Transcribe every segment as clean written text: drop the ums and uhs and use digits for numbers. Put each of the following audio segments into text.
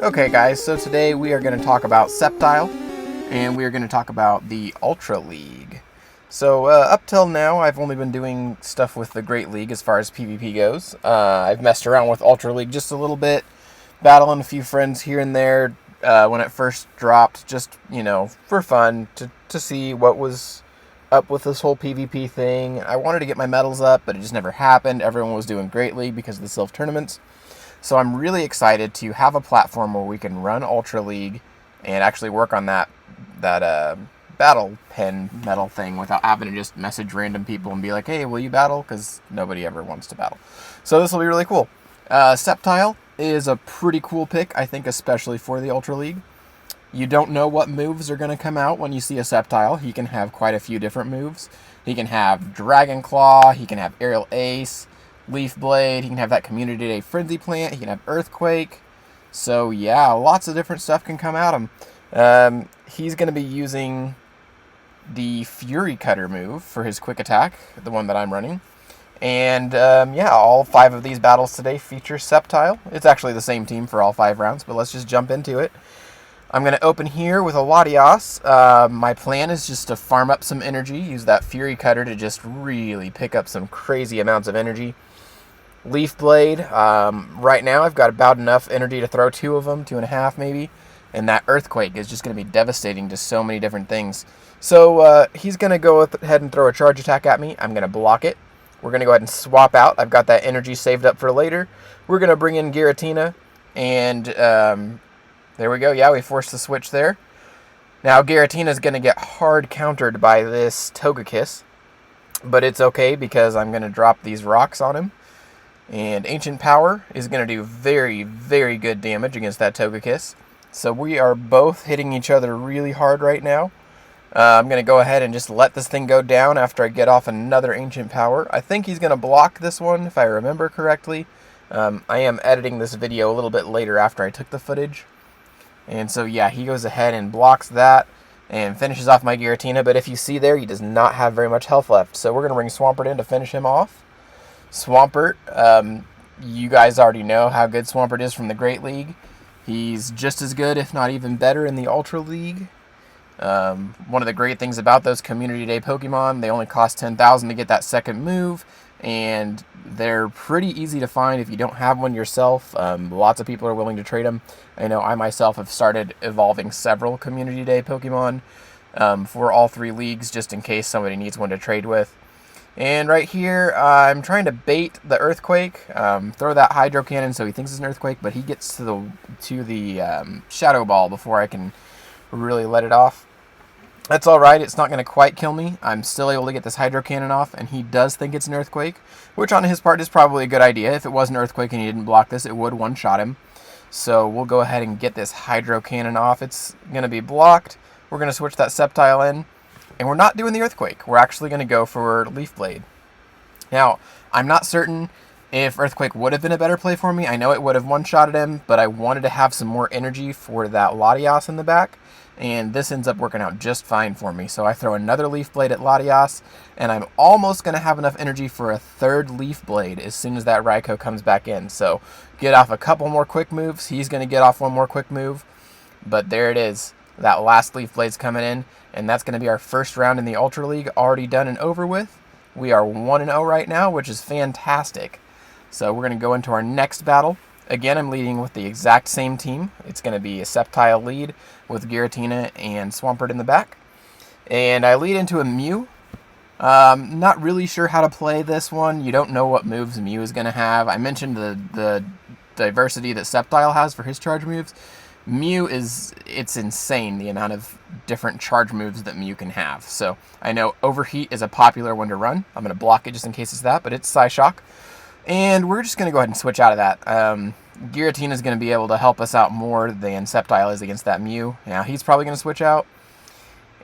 Okay guys, so today we are going to talk about Sceptile, and we are going to talk about the Ultra League. So up till now, I've only been doing stuff with the Great League as far as PvP goes. I've messed around with Ultra League just a little bit, battling a few friends here and there when it first dropped, just, for fun, to see what was up with this whole PvP thing. I wanted to get my medals up, but it just never happened. Everyone was doing Great League because of the Sylph tournaments. So I'm really excited to have a platform where we can run Ultra League and actually work on that battle pen medal thing without having to just message random people and be like, hey, will you battle? Because nobody ever wants to battle. So this will be really cool. Sceptile is a pretty cool pick, I think, especially for the Ultra League. You don't know what moves are going to come out when you see a Sceptile. He can have quite a few different moves. He can have Dragon Claw, he can have Aerial Ace, Leaf Blade, he can have that Community Day Frenzy Plant, he can have Earthquake. So yeah, lots of different stuff can come at him. He's going to be using the Fury Cutter move for his quick attack, the one that I'm running. And yeah, all 5 of these battles today feature Sceptile. It's actually the same team for all 5 rounds, but let's just jump into it. I'm going to open here with a Latias. My plan is just to farm up some energy, use that Fury Cutter to just really pick up some crazy amounts of energy. Leaf Blade, right now I've got about enough energy to throw 2 of them, 2.5 maybe, and that Earthquake is just going to be devastating to so many different things. So he's going to go ahead and throw a charge attack at me. I'm going to block it. We're going to go ahead and swap out. I've got that energy saved up for later. We're going to bring in Giratina, and there we go. Yeah, we forced the switch there. Now Giratina is going to get hard countered by this Togekiss, but it's okay because I'm going to drop these rocks on him. And Ancient Power is going to do very, very good damage against that Togekiss. So we are both hitting each other really hard right now. I'm going to go ahead and just let this thing go down after I get off another Ancient Power. I think he's going to block this one, if I remember correctly. I am editing this video a little bit later after I took the footage. And so yeah, he goes ahead and blocks that and finishes off my Giratina. But if you see there, he does not have very much health left. So we're going to bring Swampert in to finish him off. Swampert, you guys already know how good Swampert is from the Great League. He's just as good, if not even better, in the Ultra League. One of the great things about those Community Day Pokemon, they only cost 10,000 to get that second move, and they're pretty easy to find if you don't have one yourself. Lots of people are willing to trade them. I know I myself have started evolving several Community Day Pokemon for all 3 leagues, just in case somebody needs one to trade with. And right here, I'm trying to bait the Earthquake, throw that Hydro Cannon so he thinks it's an Earthquake, but he gets to the Shadow Ball before I can really let it off. That's alright, it's not going to quite kill me. I'm still able to get this Hydro Cannon off, and he does think it's an Earthquake, which on his part is probably a good idea. If it was an Earthquake and he didn't block this, it would one-shot him. So we'll go ahead and get this Hydro Cannon off. It's going to be blocked. We're going to switch that Sceptile in. And we're not doing the Earthquake. We're actually going to go for Leaf Blade. Now, I'm not certain if Earthquake would have been a better play for me. I know it would have one-shotted him, but I wanted to have some more energy for that Latias in the back. And this ends up working out just fine for me. So I throw another Leaf Blade at Latias, and I'm almost going to have enough energy for a 3rd Leaf Blade as soon as that Raikou comes back in. So get off a couple more quick moves. He's going to get off one more quick move. But there it is. That last Leaf Blade's coming in, and that's going to be our first round in the Ultra League already done and over with. We are 1-0 right now, which is fantastic. So we're going to go into our next battle. Again, I'm leading with the exact same team. It's going to be a Sceptile lead with Giratina and Swampert in the back. And I lead into a Mew. Not really sure how to play this one. You don't know what moves Mew is going to have. I mentioned the diversity that Sceptile has for his charge moves. Mew it's insane the amount of different charge moves that Mew can have. So I know Overheat is a popular one to run. I'm going to block it just in case it's that, but it's Psyshock. And we're just going to go ahead and switch out of that. Giratina is going to be able to help us out more than Sceptile is against that Mew. Now he's probably going to switch out.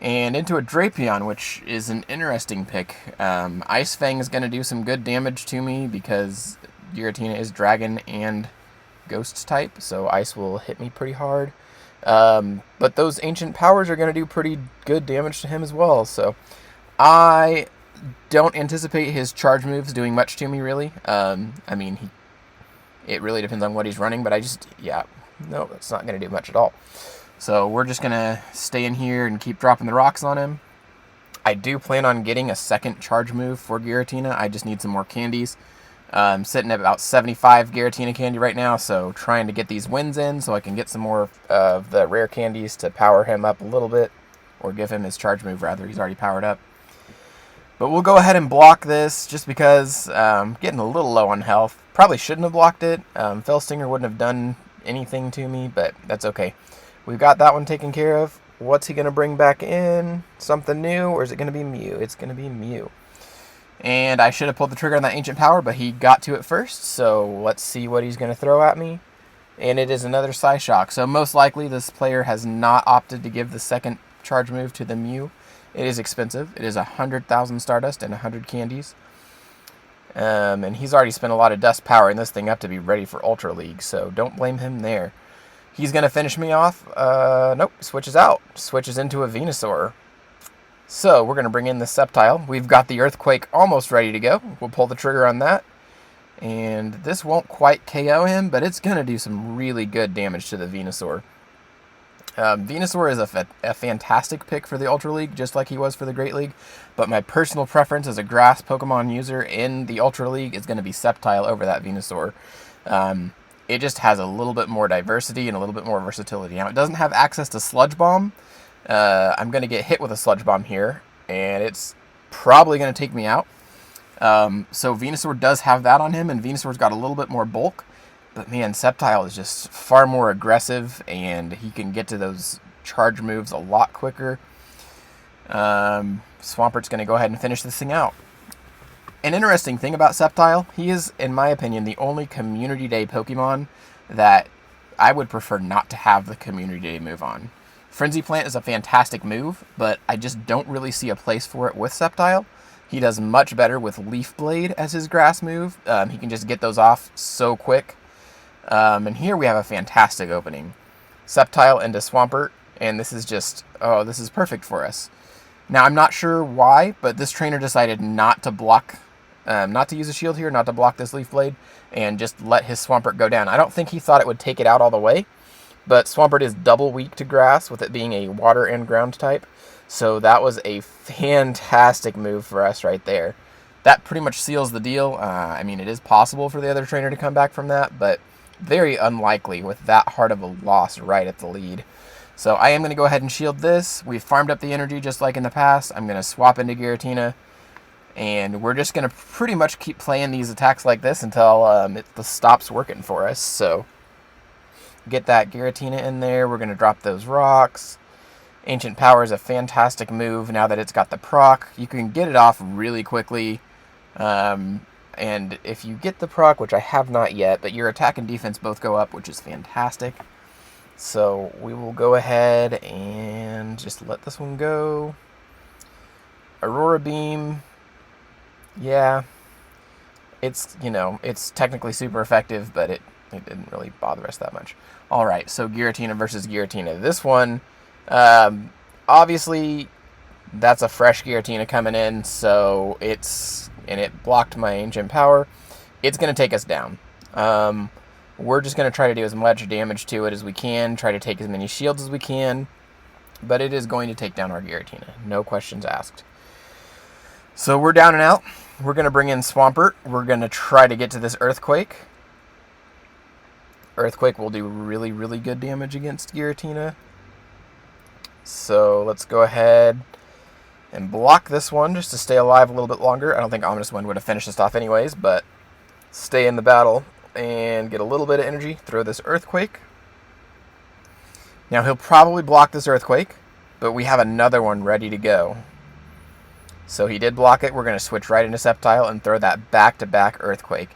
And into a Drapion, which is an interesting pick. Ice Fang is going to do some good damage to me because Giratina is Dragon and Ghost type, so Ice will hit me pretty hard. But those Ancient Powers are going to do pretty good damage to him as well, so I don't anticipate his charge moves doing much to me, really. I mean, it really depends on what he's running, but yeah, No, that's not going to do much at all. So we're just going to stay in here and keep dropping the rocks on him. I do plan on getting a second charge move for Giratina. I just need some more candies. I'm sitting at about 75 Giratina candy right now, so trying to get these wins in so I can get some more of the rare candies to power him up a little bit, or give him his charge move, rather. He's already powered up. But we'll go ahead and block this just because getting a little low on health. Probably shouldn't have blocked it. Fell Stinger wouldn't have done anything to me, but that's okay. We've got that one taken care of. What's he going to bring back in? Something new, or is it going to be Mew? It's going to be Mew. And I should have pulled the trigger on that Ancient Power, but he got to it first, so let's see what he's going to throw at me. And it is another Psyshock, so most likely this player has not opted to give the second charge move to the Mew. It is expensive. It is 100,000 Stardust and 100 candies. And he's already spent a lot of dust powering this thing up to be ready for Ultra League, so don't blame him there. He's going to finish me off. Nope, switches out. Switches into a Venusaur. So we're going to bring in the Sceptile. We've got the Earthquake almost ready to go. We'll pull the trigger on that. And this won't quite KO him, but it's going to do some really good damage to the Venusaur. Venusaur is a fantastic pick for the Ultra League, just like he was for the Great League. But my personal preference as a grass Pokemon user in the Ultra League is going to be Sceptile over that Venusaur. It just has a little bit more diversity and a little bit more versatility. Now, it doesn't have access to Sludge Bomb. I'm going to get hit with a Sludge Bomb here, and it's probably going to take me out. So Venusaur does have that on him, and Venusaur's got a little bit more bulk. But man, Sceptile is just far more aggressive, and he can get to those charge moves a lot quicker. Swampert's going to go ahead and finish this thing out. An interesting thing about Sceptile, he is, in my opinion, the only Community Day Pokemon that I would prefer not to have the Community Day move on. Frenzy Plant is a fantastic move, but I just don't really see a place for it with Sceptile. He does much better with Leaf Blade as his grass move. He can just get those off so quick. And here we have a fantastic opening. Sceptile into Swampert, and this is just, oh, this is perfect for us. Now, I'm not sure why, but this trainer decided not to block, not to use a shield here, not to block this Leaf Blade, and just let his Swampert go down. I don't think he thought it would take it out all the way, but Swampert is double weak to grass, with it being a water and ground type. So that was a fantastic move for us right there. That pretty much seals the deal. I mean, it is possible for the other trainer to come back from that, but very unlikely with that hard of a loss right at the lead. So I am going to go ahead and shield this. We've farmed up the energy just like in the past. I'm going to swap into Giratina, and we're just going to pretty much keep playing these attacks like this until it stops working for us. So get that Giratina in there. We're going to drop those rocks. Ancient Power is a fantastic move now that it's got the proc. You can get it off really quickly. And if you get the proc, which I have not yet, but your attack and defense both go up, which is fantastic. So we will go ahead and just let this one go. Aurora Beam. Yeah. It's, you know, it's technically super effective, but it didn't really bother us that much. Alright, so Giratina versus Giratina. This one, obviously, that's a fresh Giratina coming in, so and it blocked my Ancient Power. It's going to take us down. We're just going to try to do as much damage to it as we can, try to take as many shields as we can, but it is going to take down our Giratina. No questions asked. So we're down and out. We're going to bring in Swampert. We're going to try to get to this Earthquake. Earthquake will do really, really good damage against Giratina. So let's go ahead and block this one just to stay alive a little bit longer. I don't think Ominous Wind would have finished this off anyways, but stay in the battle and get a little bit of energy. Throw this Earthquake. Now he'll probably block this Earthquake, but we have another one ready to go. So he did block it. We're going to switch right into Sceptile and throw that back-to-back Earthquake.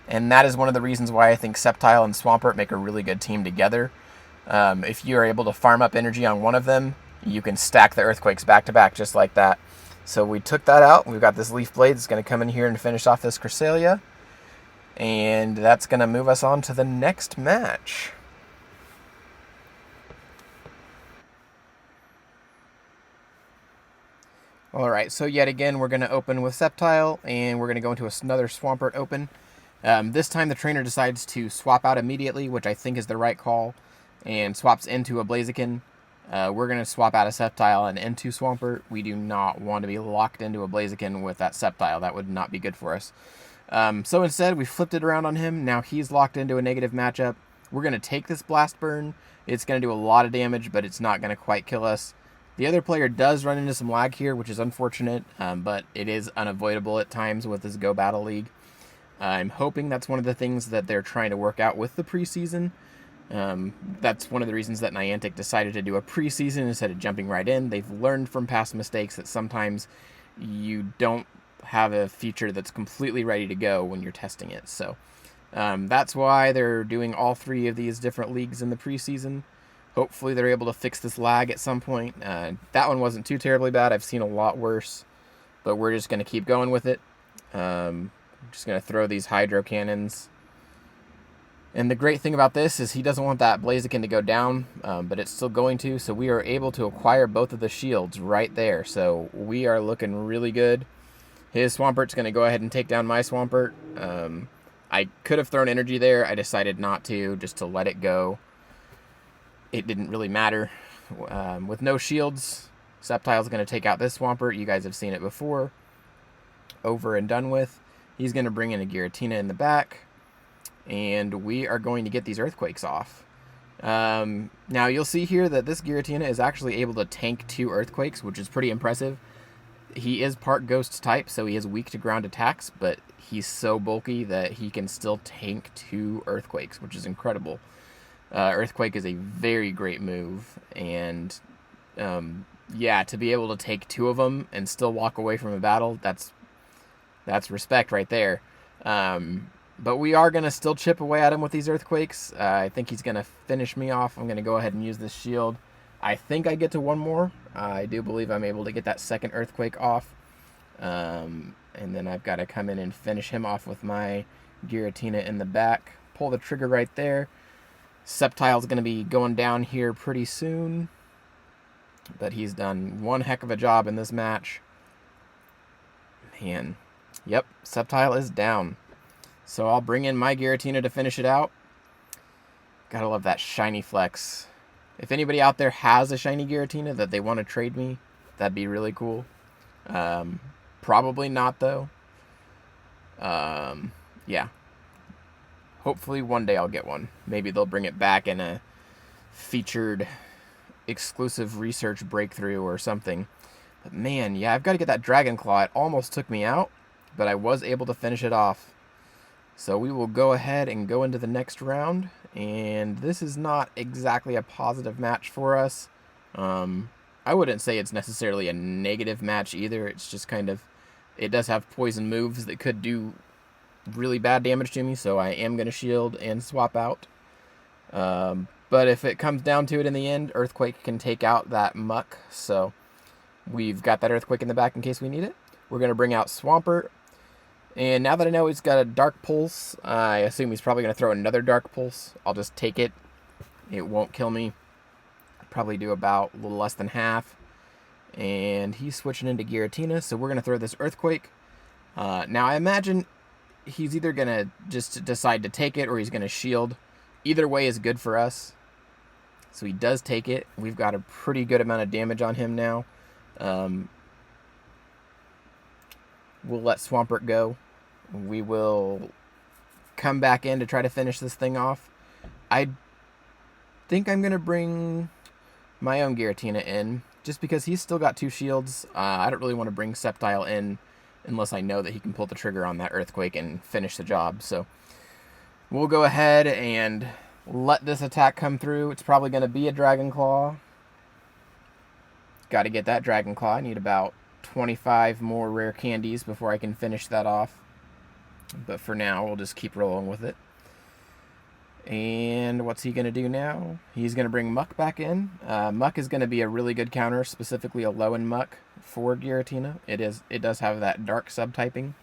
And that is one of the reasons why I think Sceptile and Swampert make a really good team together. If you are able to farm up energy on one of them, you can stack the Earthquakes back-to-back just like that. So we took that out. We've got this Leaf Blade that's going to come in here and finish off this Cresselia. And that's going to move us on to the next match. Alright, so yet again we're going to open with Sceptile, and we're going to go into another Swampert open. This time the trainer decides to swap out immediately, which I think is the right call. and swaps into a Blaziken, we're going to swap out a Sceptile and into Swampert. We do not want to be locked into a Blaziken with that Sceptile. That would not be good for us. So instead, we flipped it around on him. Now he's locked into a negative matchup. We're going to take this Blast Burn. It's going to do a lot of damage, but it's not going to quite kill us. The other player does run into some lag here, which is unfortunate, but it is unavoidable at times with this Go Battle League. I'm hoping that's one of the things that they're trying to work out with the preseason. That's one of the reasons that Niantic decided to do a preseason instead of jumping right in. They've learned from past mistakes that sometimes you don't have a feature that's completely ready to go when you're testing it. So that's why they're doing all 3 of these different leagues in the preseason. Hopefully they're able to fix this lag at some point. That one wasn't too terribly bad. I've seen a lot worse, but we're just going to keep going with it. Just going to throw these Hydro Cannons. And the great thing about this is he doesn't want that Blaziken to go down, but it's still going to. So we are able to acquire both of the shields right there. So we are looking really good. His Swampert's going to go ahead and take down my Swampert. I could have thrown energy there. I decided not to, just to let it go. It didn't really matter. With no shields, Sceptile's going to take out this Swampert. You guys have seen it before. Over and done with. He's going to bring in a Giratina in the back. And we are going to get these Earthquakes off. Now, you'll see here that this Giratina is actually able to tank 2 Earthquakes, which is pretty impressive. He is part Ghost type, so he is weak to ground attacks, but he's so bulky that he can still tank 2 Earthquakes, which is incredible. Earthquake is a very great move, and yeah, to be able to take 2 of them and still walk away from a battle, that's respect right there. But we are going to still chip away at him with these Earthquakes. I think he's going to finish me off. I'm going to go ahead and use this shield. I think I get to 1 more. I do believe I'm able to get that second Earthquake off. And then I've got to come in and finish him off with my Giratina in the back. Pull the trigger right there. Sceptile's going to be going down here pretty soon. But he's done one heck of a job in this match. Man. Yep, Sceptile is down. So I'll bring in my Giratina to finish it out. Gotta love that shiny flex. If anybody out there has a shiny Giratina that they want to trade me, that'd be really cool. Probably not, though. Yeah. Hopefully one day I'll get one. Maybe they'll bring it back in a featured exclusive research breakthrough or something. But man, yeah, I've got to get that Dragon Claw. It almost took me out, but I was able to finish it off. So we will go ahead and go into the next round. And this is not exactly a positive match for us. I wouldn't say it's necessarily a negative match either. It's just kind of, it does have poison moves that could do really bad damage to me. So I am going to shield and swap out. But if it comes down to it in the end, Earthquake can take out that Muck. So we've got that Earthquake in the back in case we need it. We're going to bring out Swampert. And now that I know he's got a Dark Pulse, I assume he's probably going to throw another Dark Pulse. I'll just take it. It won't kill me. Probably do about a little less than half. And he's switching into Giratina, so we're going to throw this Earthquake. Now, I imagine he's either going to just decide to take it or he's going to shield. Either way is good for us. So he does take it. We've got a pretty good amount of damage on him now. We'll let Swampert go. We will come back in to try to finish this thing off. I think I'm going to bring my own Giratina in, just because he's still got 2 shields. I don't really want to bring Sceptile in unless I know that he can pull the trigger on that Earthquake and finish the job. So we'll go ahead and let this attack come through. It's probably going to be a Dragon Claw. Got to get that Dragon Claw. I need about 25 more rare candies before I can finish that off. But for now, we'll just keep rolling with it. And what's he going to do now? He's going to bring Muck back in. Muck is going to be a really good counter, specifically a Lowen Muck for Giratina. It does have that dark subtyping.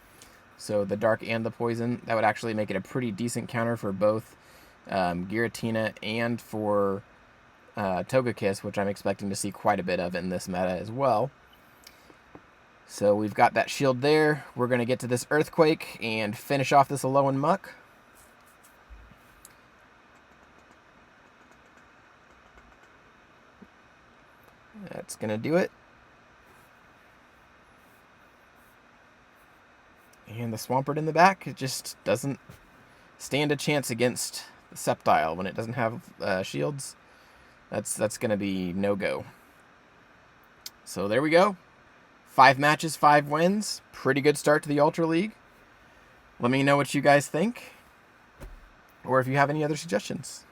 So the dark and the poison, that would actually make it a pretty decent counter for both Giratina and for Togekiss, which I'm expecting to see quite a bit of in this meta as well. So we've got that shield there. We're going to get to this Earthquake and finish off this Alolan Muck. That's going to do it. And the Swampert in the back, it just doesn't stand a chance against the Sceptile when it doesn't have shields. That's going to be no-go. So there we go. 5 matches, 5 wins. Pretty good start to the Ultra League. Let me know what you guys think, or if you have any other suggestions.